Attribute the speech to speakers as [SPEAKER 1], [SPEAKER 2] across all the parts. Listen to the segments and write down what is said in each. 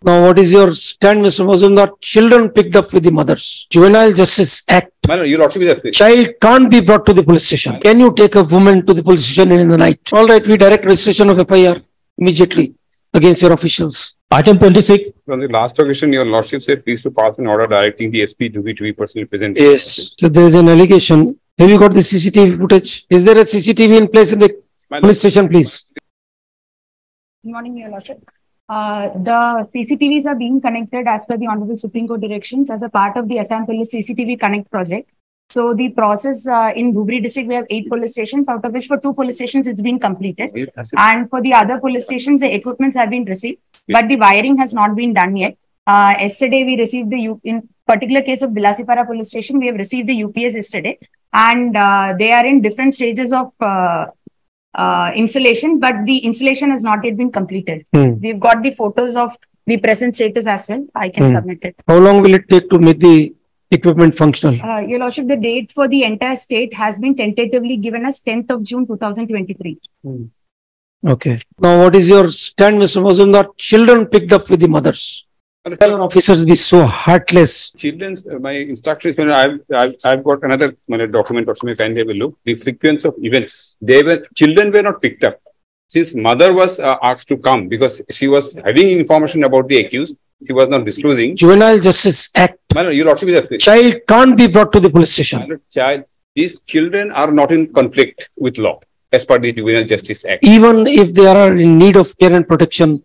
[SPEAKER 1] Now, what is your stand, Mr. Mazumdar? Children picked up with the mothers. Juvenile Justice Act.
[SPEAKER 2] Your Lordship is a
[SPEAKER 1] Child can't be brought to the police station. Can you take a woman to the police station in the night? All right, we direct registration of FIR immediately against your officials. Item 26.
[SPEAKER 2] On the last occasion, your Lordship said please to pass an order directing the SP to be personally present.
[SPEAKER 1] Yes. So there is an allegation. Have you got the CCTV footage? Is there a CCTV in place in the police station, please?
[SPEAKER 3] Good morning, Your Lordship. The CCTVs are being connected as per the Honorable Supreme Court directions as a part of the Assam Police CCTV Connect project. So the process in Dhubri district, we have 8 police stations, out of which for 2 police stations it's been completed. And for the other police stations, the equipments have been received, but the wiring has not been done yet. Yesterday, we received in particular case of Bilasipara police station, we have received the UPS yesterday, and they are in different stages of installation, but the installation has not yet been completed. We've got the photos of the present status as well. I can submit it.
[SPEAKER 1] How long will it take to make the equipment functional?
[SPEAKER 3] Your Lordship, the date for the entire state has been tentatively given as 10th of June 2023.
[SPEAKER 1] Okay. Now, what is your stand, Mr. Mazumdar? Children picked up with the mothers. Tell officers be so heartless.
[SPEAKER 2] Children's, my instructions, I've got another document also, may kindly have a look. The sequence of events. Children were not picked up. Since mother was asked to come because she was having information about the accused, she was not disclosing.
[SPEAKER 1] Juvenile Justice Act.
[SPEAKER 2] Your Lordship is a
[SPEAKER 1] child can't be brought to the police station.
[SPEAKER 2] These children are not in conflict with law as per the Juvenile Justice Act.
[SPEAKER 1] Even if they are in need of care and protection,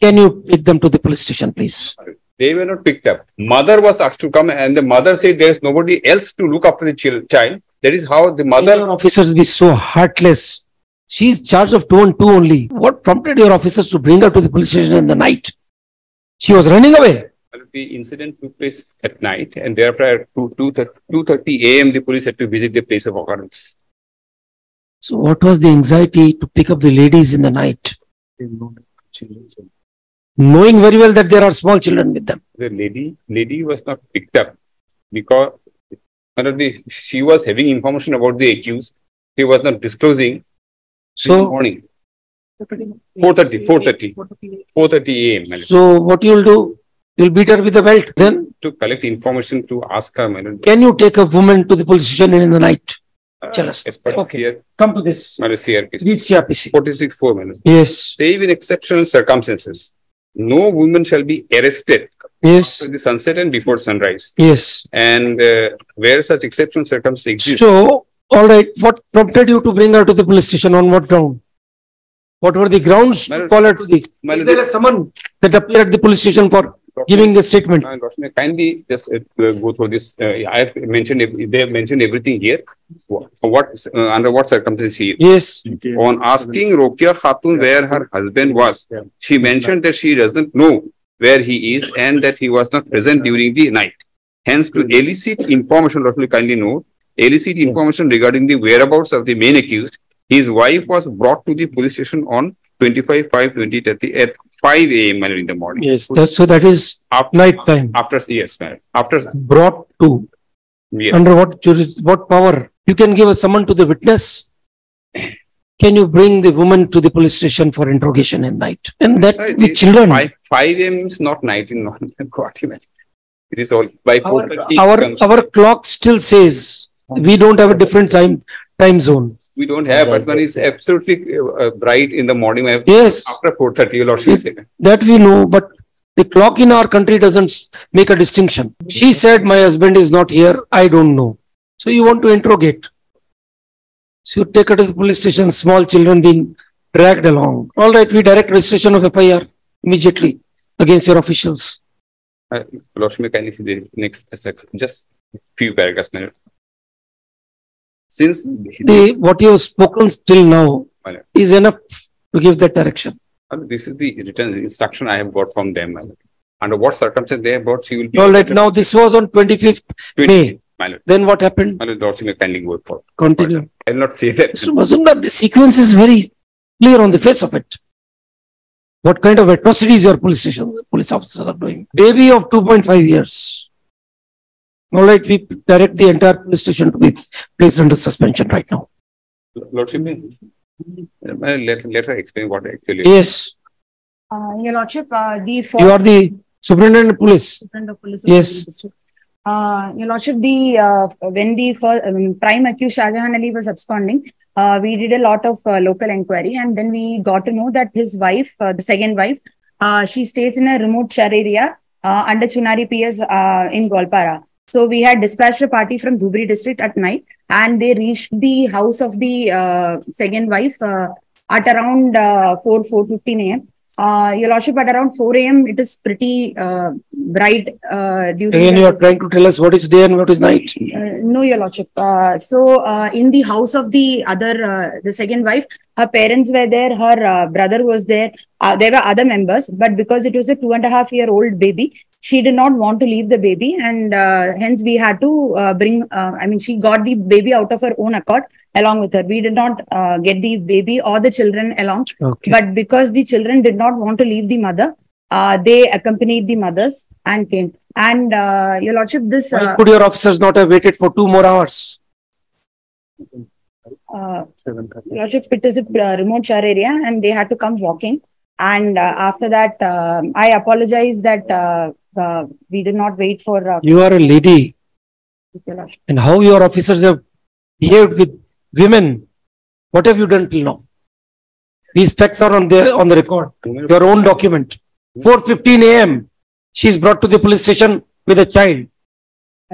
[SPEAKER 1] can you take them to the police station, please?
[SPEAKER 2] They were not picked up. Mother was asked to come and the mother said there is nobody else to look after the child. That is how the mother...
[SPEAKER 1] Your officers be so heartless. She is charged of 2 and 2 only. What prompted your officers to bring her to the police station in the night? She was running away.
[SPEAKER 2] The incident took place at night and thereafter at 2:30 a.m. the police had to visit the place of occurrence.
[SPEAKER 1] So what was the anxiety to pick up the ladies in the night? Knowing very well that there are small children with them.
[SPEAKER 2] The lady was not picked up because she was having information about the accused. He was not disclosing.
[SPEAKER 1] So,
[SPEAKER 2] in the morning. 4:30 a.m.
[SPEAKER 1] So what you will do? You'll beat her with a belt. Then
[SPEAKER 2] to collect information to ask her.
[SPEAKER 1] Can you take a woman to the police station in the night? Tell us.
[SPEAKER 2] Okay. Here,
[SPEAKER 1] come to this.
[SPEAKER 2] CRPC.
[SPEAKER 1] Read CRPC.
[SPEAKER 2] 46(4).
[SPEAKER 1] Yes.
[SPEAKER 2] Save in exceptional circumstances, no woman shall be arrested.
[SPEAKER 1] Yes.
[SPEAKER 2] After the sunset and before sunrise.
[SPEAKER 1] Yes.
[SPEAKER 2] And where such exceptional circumstances exist.
[SPEAKER 1] So, all right. What prompted you to bring her to the police station? On what ground? What were the grounds to call her to the... Is there a summon that appeared at the police station for giving the statement?
[SPEAKER 2] Kindly just go through this. I have mentioned, they have mentioned everything here. Under what circumstances she is.
[SPEAKER 1] Yes.
[SPEAKER 2] On asking Rokia Khatun where her husband was, she mentioned that she doesn't know where he is and that he was not present during the night. Hence, to elicit information, kindly note, elicit information regarding the whereabouts of the main accused, his wife was brought to the police station on 25/5/2030 at 5 a.m. in the morning.
[SPEAKER 1] Yes, so that is night time.
[SPEAKER 2] Yes, ma'am. After
[SPEAKER 1] brought to. Yes. Under what power? You can give a summon to the witness. Can you bring the woman to the police station for interrogation at night? And that with children.
[SPEAKER 2] 5 a.m. is not night in Guwahati. It is all by 4:30.
[SPEAKER 1] Our clock still says we don't have a different time zone.
[SPEAKER 2] We don't have, but one is absolutely bright in the morning.
[SPEAKER 1] Yes.
[SPEAKER 2] After 4:30, you'll also say
[SPEAKER 1] that we know, but the clock in our country doesn't make a distinction. She said, my husband is not here. I don't know. So you want to interrogate. So you take her to the police station, small children being dragged along. All right, we direct registration of FIR immediately against your officials.
[SPEAKER 2] Lordship, kindly see the next, just few paragraphs. Since
[SPEAKER 1] what you have spoken till now is enough to give that direction.
[SPEAKER 2] This is the written instruction I have got from them. Under what circumstances they have brought, she will be...
[SPEAKER 1] All right, now this was on 25th May. Then what happened? Continue.
[SPEAKER 2] I will not say that.
[SPEAKER 1] Mr. Mazumdar, the sequence is very clear on the face of it. What kind of atrocities your police officers are doing? Baby of 2.5 years. All right, we direct the entire police station to be placed under suspension right now.
[SPEAKER 2] Lordship, let her explain what actually...
[SPEAKER 1] Yes.
[SPEAKER 3] Your Lordship, the first.
[SPEAKER 1] You are the Superintendent of Police.
[SPEAKER 3] Superintendent of Police of
[SPEAKER 1] Yes.
[SPEAKER 3] Mandal District. Your Lordship, when the first, prime accused Shah Jahan Ali was absconding, we did a lot of local inquiry, and then we got to know that his wife, the second wife, she stays in a remote share area under Chunari PS in Golpara. So we had dispatched a party from Dhubri district at night, and they reached the house of the second wife at around 4:15 a.m. Your Lordship, at around 4 a.m., it is pretty bright.
[SPEAKER 1] Again, you are trying to tell us what is day and what is night.
[SPEAKER 3] No, Your Lordship. In the house of the other, the second wife, her parents were there, her brother was there. There were other members, but because it was a 2.5-year-old baby, she did not want to leave the baby, and hence we had to she got the baby out of her own accord along with her. We did not get the baby or the children along, but because the children did not want to leave the mother, they accompanied the mothers and came. And Your Lordship, this
[SPEAKER 1] why could your officers not have waited for 2 more hours?
[SPEAKER 3] Your Lordship, it is a remote shore area, and they had to come walking. And after that, I apologize that we did not wait for.
[SPEAKER 1] You are a lady, and how your officers have behaved with women. What have you done till now? These facts are on the record. Your own document. 4:15 a.m. She is brought to the police station with a child.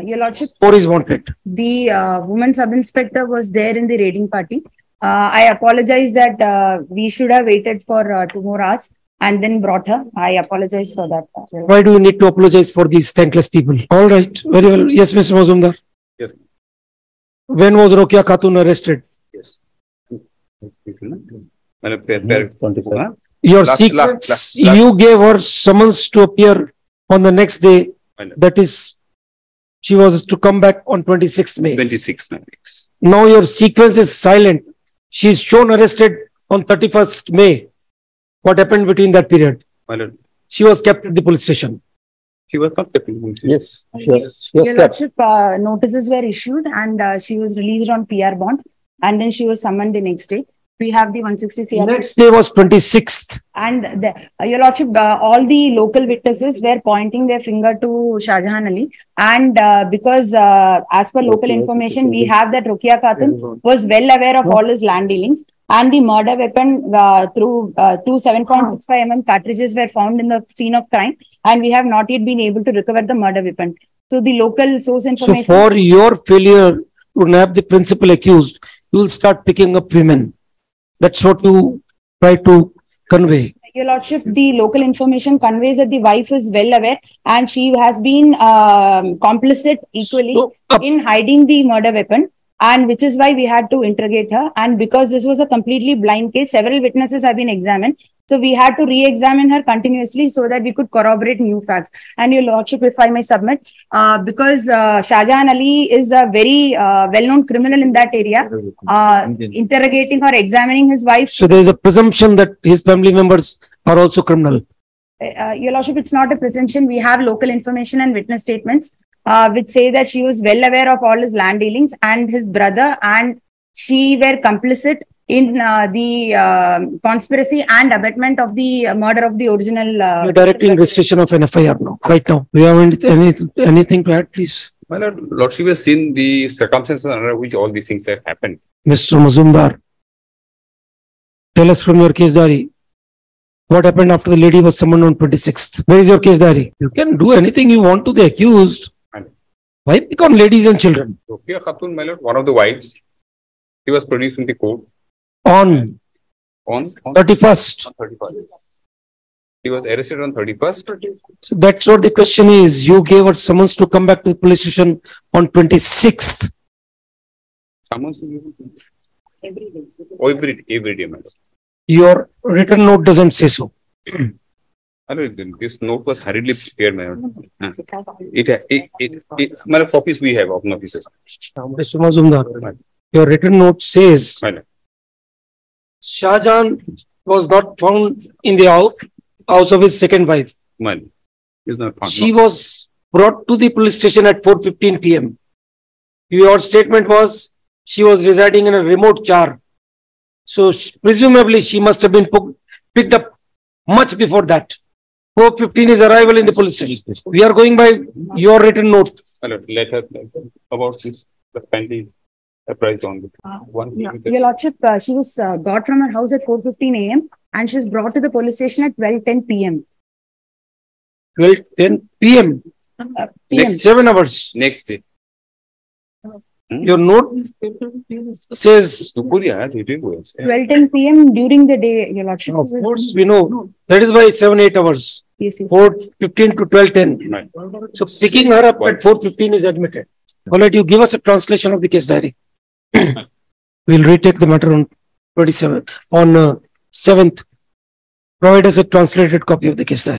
[SPEAKER 3] Your Lordship,
[SPEAKER 1] 4 is wanted.
[SPEAKER 3] The woman sub-inspector was there in the raiding party. I apologize that we should have waited for 2 more hours and then brought her. I apologize for that.
[SPEAKER 1] Why do you need to apologize for these thankless people? All right, very well. Yes, Mr. Mazumdar.
[SPEAKER 2] Yes.
[SPEAKER 1] When was Rokia Khatun arrested?
[SPEAKER 2] Yes.
[SPEAKER 1] Your sequence, you gave her summons to appear on the next day. That is, she was to come back on 26th May.
[SPEAKER 2] 26th May.
[SPEAKER 1] Now your sequence is silent. She is shown arrested on 31st May. What happened between that period? She was kept at the police station.
[SPEAKER 2] She was not kept in the police station.
[SPEAKER 1] Yes, she was
[SPEAKER 3] Your
[SPEAKER 1] kept.
[SPEAKER 3] Lordship, notices were issued, and she was released on PR bond, and then she was summoned the next day. We have the 160 CR.
[SPEAKER 1] Next day was 26th.
[SPEAKER 3] And Your Lordship, all the local witnesses were pointing their finger to Shah Jahan Ali. And because as per local information, we have that Rokia Khatun was well aware of all his land dealings. And the murder weapon through 7.65 mm cartridges were found in the scene of crime. And we have not yet been able to recover the murder weapon. So the local source information.
[SPEAKER 1] So for your failure to nab the principal accused, you will start picking up women. That's what you try to convey.
[SPEAKER 3] Your Lordship, the local information conveys that the wife is well aware and she has been complicit equally in hiding the murder weapon, and which is why we had to interrogate her. And because this was a completely blind case, several witnesses have been examined. So we had to re-examine her continuously so that we could corroborate new facts. And Your Lordship, if I may submit, because Shah Jahan Ali is a very well-known criminal in that area, interrogating or examining his wife.
[SPEAKER 1] So there is a presumption that his family members are also criminal.
[SPEAKER 3] Your Lordship, it's not a presumption. We have local information and witness statements which say that she was well aware of all his land dealings, and his brother and she were complicit in the conspiracy and abetment of the murder of the original.
[SPEAKER 1] You're directing registration of an FIR now, right now. Do you have anything to add, please?
[SPEAKER 2] My Lordship has seen the circumstances under which all these things have happened.
[SPEAKER 1] Mr. Mazumdar, tell us from your case diary, what happened after the lady was summoned on 26th? Where is your case diary? You can do anything you want to the accused. Why pick on ladies and children?
[SPEAKER 2] Rokia Khatun, my lord, one of the wives, she was produced in the court.
[SPEAKER 1] On 31st.
[SPEAKER 2] On 31st. He was arrested on 31st.
[SPEAKER 1] So that's what the question is. You gave her summons to come back to the police station on 26th.
[SPEAKER 2] Summons every day. Oh, every day, madam.
[SPEAKER 1] Your written note doesn't say so.
[SPEAKER 2] This note was hurriedly prepared, madam. Madam, copies we have of notices.
[SPEAKER 1] Mr. Mazumdar, your written note says Shah Jahan was not found in the house of his second wife.
[SPEAKER 2] Madam, is not found.
[SPEAKER 1] She was brought to the police station at 4:15 p.m. Your statement was she was residing in a remote char. So presumably she must have been picked up much before that. 4:15 is arrival in the police station. We are going by your written note.
[SPEAKER 2] Letter about this, the kindly apprised on the one.
[SPEAKER 3] Your Lordship, she was got from her house at 4:15 a.m. and she was brought to the police station at 12:10 p.m.
[SPEAKER 1] 12:10 p.m.
[SPEAKER 3] PM.
[SPEAKER 1] 7 hours.
[SPEAKER 2] Next day.
[SPEAKER 1] Your note says,
[SPEAKER 3] 12:10 p.m. during the day, Your Lordship.
[SPEAKER 1] of course, we know. That is why 7-8 hours.
[SPEAKER 3] Yes, yes.
[SPEAKER 1] 4:15 to 12:10.
[SPEAKER 2] Right.
[SPEAKER 1] So picking her up at 4:15 is admitted. All right, you give us a translation of the case diary. We'll retake the matter on 27th, on 7th. Provide us a translated copy of the case diary.